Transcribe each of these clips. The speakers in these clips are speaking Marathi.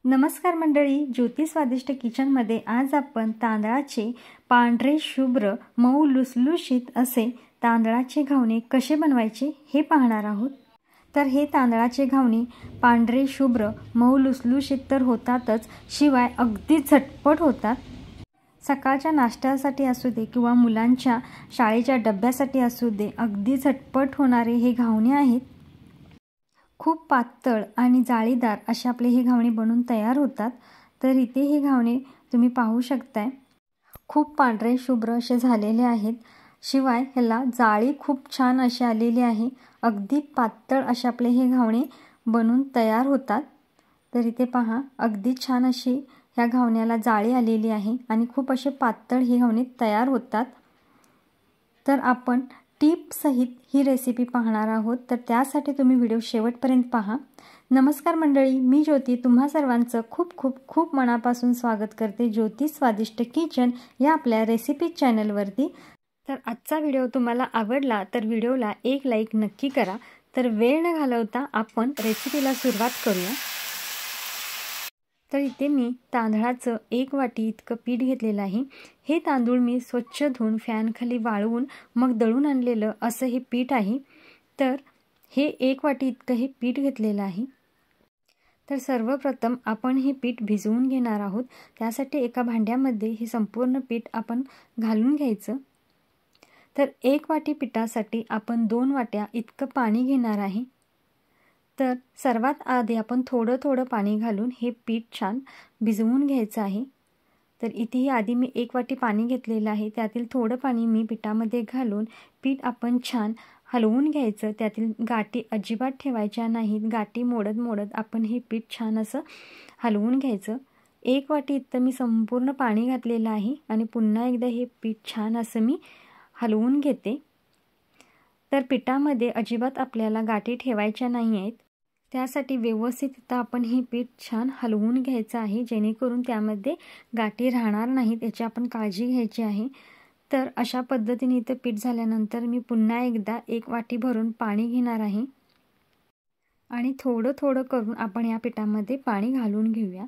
नमस्कार मंडळी, ज्योती स्वादिष्ट किचनमध्ये आज आपण तांदळाचे पांढरे शुभ्र मऊ लुसलुशीत असे तांदळाचे घावणे कसे बनवायचे हे पाहणार आहोत। तर हे तांदळाचे घावणे पांढरे शुभ्र मऊ लुसलुशीत तर होतातच, शिवाय अगदी झटपट होतात। सकाळच्या नाश्त्यासाठी असू दे किंवा मुलांच्या शाळेच्या डब्यासाठी असू दे, अगदी झटपट होणारे हे घावणे आहेत। खूप पातळ आणि जाळीदार असे आपले हे घावणे बनून तयार होतात। तर इथे हे घावणे तुम्ही पाहू शकताय, खूप पांढरे शुभ्र असे झालेले आहेत, शिवाय ह्याला जाळी खूप छान अशी आलेली आहे। अगदी पातळ असे आपले हे घावणे बनून तयार होतात। तर इथे पहा, अगदी छान अशी ह्या घावण्याला जाळी आलेली आहे आणि खूप असे पातळ हे घावणे तयार होतात। तर आपण टिप सहित ही रेसिपी पाहणार आहोत, तर त्यासाठी तुम्ही व्हिडिओ शेवटपर्यंत पहा। नमस्कार मंडळी, मी ज्योती तुम्हा सर्वांचं खूप खूप खूप मनापासून स्वागत करते ज्योती स्वादिष्ट किचन या आपल्या रेसिपी चॅनलवरती। तर आजचा व्हिडिओ तुम्हाला आवडला तर व्हिडिओला एक लाईक नक्की करा। तर वेळ न घालवता आपण रेसिपीला सुरुवात करूया। तर इथे मी तांदळाचं 1 वाटी इतकं पीठ घेतलेलं आहे। हे तांदूळ मी स्वच्छ धुवून फॅन खाली वाळवून मग दळून आणलेलं असं हे पीठ आहे। तर हे 1 वाटी इतकं हे पीठ घेतलेलं आहे। तर सर्वप्रथम आपण हे पीठ भिजवून घेणार आहोत। त्यासाठी एका भांड्यामध्ये हे संपूर्ण पीठ आपण घालून घ्यायचं। तर 1 वाटी पिठासाठी आपण 2 वाट्या इतकं पाणी घेणार आहे। तर सर्वात आधी आपण थोडं थोडं पाणी घालून हे पीठ छान भिजवून घ्यायचं आहे। तर इथेही आधी मी 1 वाटी पाणी घेतलेलं आहे, त्यातील थोडं पाणी मी पिठामध्ये घालून पीठ आपण छान हलवून घ्यायचं। त्यातील गाठी अजिबात ठेवायच्या नाहीत, गाठी मोडत मोडत आपण हे पीठ छान असं हलवून घ्यायचं। 1 वाटी इतकं मी संपूर्ण पाणी घातलेलं आहे आणि पुन्हा एकदा हे पीठ छान असं मी हलवून घेते। तर पिठामध्ये अजिबात आपल्याला गाठी ठेवायच्या नाही आहेत, त्यासाठी व्यवस्थित आपण हे पीठ छान हलवून घ्यायचं आहे, जेणेकरून त्यामध्ये गाठी राहणार नाहीत, याची आपण काळजी घ्यायची आहे। तर अशा पद्धतीने इथं पीठ झाल्यानंतर मी पुन्हा एकदा 1 वाटी भरून पाणी घेणार आहे आणि थोडं थोडं करून आपण या पिठामध्ये पाणी घालून घेऊया।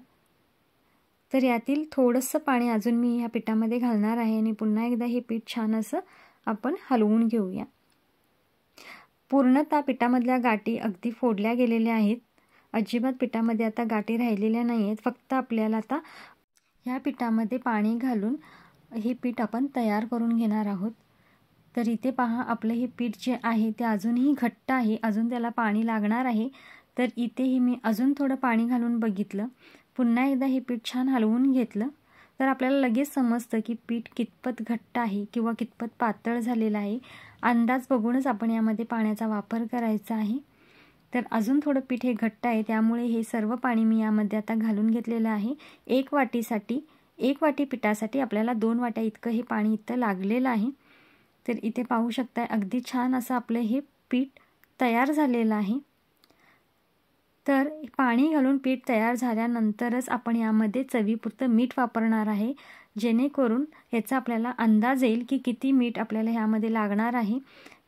तर यातील थोडंसं पाणी अजून मी या पिठामध्ये घालणार आहे आणि पुन्हा एकदा हे पीठ छान असं आपण हलवून घेऊया। पूर्णतः पिठामधल्या गाठी अगदी फोडल्या गेलेल्या आहेत, अजिबात पिठामध्ये आता गाठी राहिलेल्या नाही आहेत। फक्त आपल्याला आता ह्या पिठामध्ये पाणी घालून हे पीठ आपण तयार करून घेणार आहोत। तर इथे पहा, आपलं हे पीठ जे आहे ते अजूनही घट्ट आहे, अजून त्याला पाणी लागणार आहे। तर इथेही मी अजून थोडं पाणी घालून बघितलं, पुन्हा एकदा हे पीठ छान हलवून घेतलं। तर आपल्याला लगेच समजतं की पीठ कितपत घट्ट आहे किंवा कितपत पातळ झालेलं आहे। अंदाज बघूनच आपण यामध्ये पाण्याचा वापर करायचा आहे। तर अजून थोडं पीठ हे घट्ट आहे, त्यामुळे हे सर्व पाणी मी यामध्ये आता घालून घेतलेलं आहे। 1 वाटी पिठासाठी आपल्याला 2 वाट्या इतकं हे पाणी इथं लागलेलं आहे। तर इथे पाहू शकताय, अगदी छान असं आपलं हे पीठ तयार झालेलं आहे। तर पाणी घालून पीठ तयार झाल्यानंतरच आपण यामध्ये चवीपुरतं मीठ वापरणार आहे, जेणेकरून याचा आपल्याला अंदाज येईल की किती मीठ आपल्याला ह्यामध्ये लागणार आहे।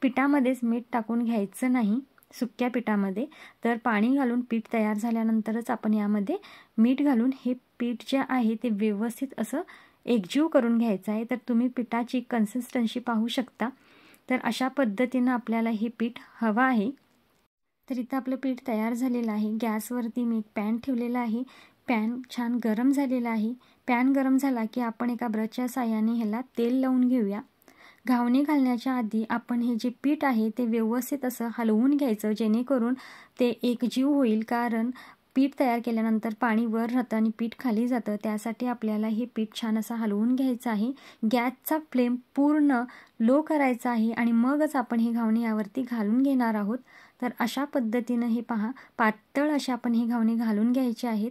पिठामध्येच मीठ टाकून घ्यायचं नाही, सुक्या पिठामध्ये। तर पाणी घालून पीठ तयार झाल्यानंतरच आपण यामध्ये मीठ घालून हे पीठ जे आहे ते व्यवस्थित असं एकजीव करून घ्यायचं आहे। तर तुम्ही पिठाची कन्सिस्टन्सी पाहू शकता। तर अशा पद्धतीनं आपल्याला हे पीठ हवं आहे। तर इथं आपलं पीठ तयार झालेलं आहे। गॅसवरती मी एक पॅन ठेवलेला आहे, पॅन छान गरम झालेला आहे। पॅन गरम झाला की आपण एका ब्रशच्या साहाय्याने ह्याला तेल लावून घेऊया। घावणे घालण्याच्या आधी आपण हे जे पीठ आहे ते व्यवस्थित असं हलवून घ्यायचं, जेणेकरून ते एकजीव होईल। कारण पीठ तयार केल्यानंतर पाणी वर राहतं आणि पीठ खाली जातं, त्यासाठी आपल्याला हे पीठ छान असं हलवून घ्यायचं आहे। गॅसचा फ्लेम पूर्ण लो करायचा आहे आणि मगच आपण हे घावणे यावरती घालून घेणार आहोत। तर अशा पद्धतीनं हे पहा, पातळ अशा आपण हे घावणे घालून घ्यायचे आहेत।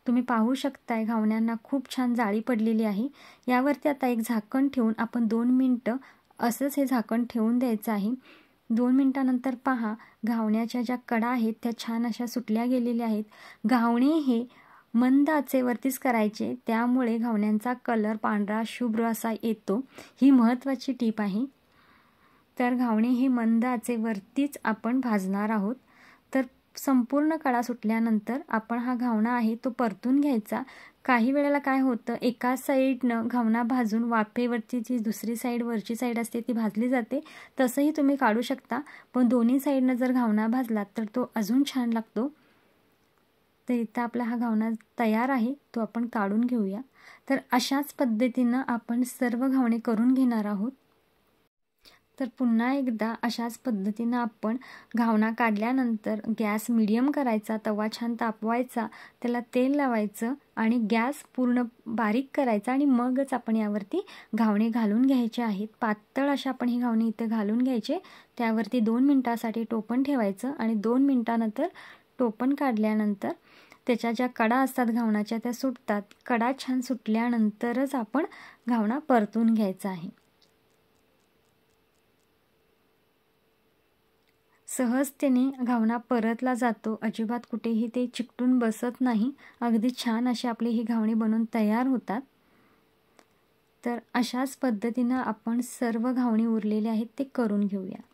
तुम्ही पाहू शकताय, घावण्यांना खूप छान जाळी पडलेली आहे। यावरती आता एक झाकण ठेवून आपण 2 मिनिटं असंच हे झाकण ठेवून द्यायचं आहे। 2 मिनिटानंतर पहा, घावण्याच्या ज्या कडा आहेत त्या छान अशा सुटल्या गेलेल्या आहेत। घावणे हे मंद आचेवरतीच करायचे, त्यामुळे घावण्यांचा कलर पांढरा शुभ्र असा येतो, ही महत्त्वाची टीप आहे। तर घावणे हे मंद आचेवरतीच आपण भाजणार आहोत। तर संपूर्ण कडा सुटल्यानंतर आपण हा घावणा आहे तो परतून घ्यायचा। काही वेळेला काय होतं, एका साईडनं घावणा भाजून वाफेवरची जी दुसरी साईड वरची साईड असते ती भाजली जाते, तसंही तुम्ही काढू शकता। पण दोन्ही साईडनं जर घावणा भाजला तर तो अजून छान लागतो। तर इथं आपला हा घावणा तयार आहे, तो आपण काढून घेऊया। तर अशाच पद्धतीनं आपण सर्व घावणे करून घेणार आहोत। तर पुन्हा एकदा अशाच पद्धतीनं आपण घावणा काढल्यानंतर गॅस मीडियम करायचा, तवा छान तापवायचा, त्याला तेल लावायचं आणि गॅस पूर्ण बारीक करायचा आणि मगच आपण यावरती घावणे घालून घ्यायचे आहेत। पातळ अशा आपण ही घावणे इथे घालून घ्यायचे। त्यावरती 2 मिनिटासाठी टोपण ठेवायचं आणि 2 मिनिटानंतर टोपण काढल्यानंतर त्याच्या ज्या कडा असतात घावणाच्या त्या सुटतात। कडा छान सुटल्यानंतरच आपण घावणा परतून घ्यायचा आहे। सहजतेने घावणा परतला जातो, अजिबात कुठेही ते चिकटून बसत नाही। अगदी छान अशी आपली ही घावणी बनवून तयार होतात। तर अशाच पद्धतीनं आपण सर्व घावणी उरलेले आहेत ते करून घेऊया।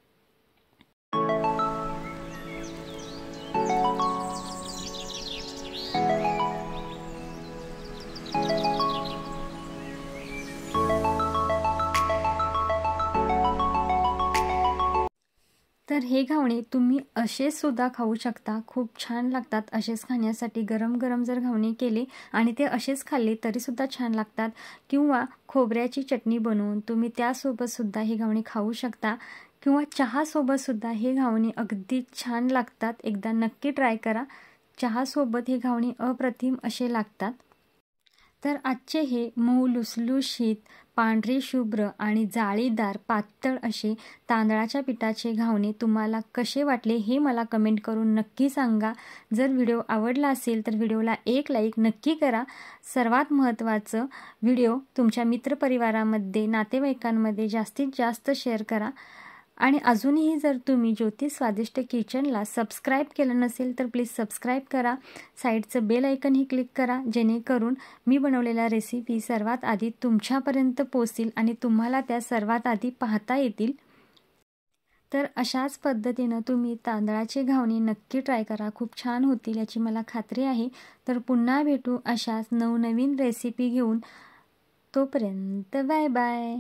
तर हे घावणे तुम्ही असेच सुद्धा खाऊ शकता, खूप छान लागतात। असेच खाण्यासाठी गरम गरम जर घावणे केले आणि ते असेच खाल्ले तरी सुद्धा छान लागतात। किंवा खोबऱ्याची चटणी बनवून तुम्ही त्यासोबत सुद्धा हे घावणे खाऊ शकता किंवा चहासोबत सुद्धा हे घावणे अगदी छान लागतात। एकदा नक्की ट्राय करा, चहासोबत हे घावणे अप्रतिम असे लागतात। तर आजचे हे मऊ लुसलुशीत पांढरे शुभ्र आणि जाळीदार पातळ असे तांदळाच्या पिठाचे घावणे तुम्हाला कसे वाटले हे मला कमेंट करून नक्की सांगा। जर व्हिडिओ आवडला असेल तर व्हिडिओला एक लाईक नक्की करा। सर्वात महत्त्वाचं, व्हिडिओ तुमच्या मित्रपरिवारामध्ये नातेवाईकांमध्ये जास्तीत जास्त शेअर करा। आणि अजूनही जर तुम्ही ज्योती स्वादिष्ट किचनला सबस्क्राईब केलं नसेल तर प्लीज सबस्क्राईब करा। साईडचं बेल आयकनही क्लिक करा, जेणेकरून मी बनवलेल्या रेसिपी सर्वात आधी तुमच्यापर्यंत पोहोचतील आणि तुम्हाला त्या सर्वात आधी पाहता येतील। तर अशाच पद्धतीनं तुम्ही तांदळाचे घावणे नक्की ट्राय करा, खूप छान होतील याची मला खात्री आहे। तर पुन्हा भेटू अशाच नवनवीन रेसिपी घेऊन, तोपर्यंत बाय बाय।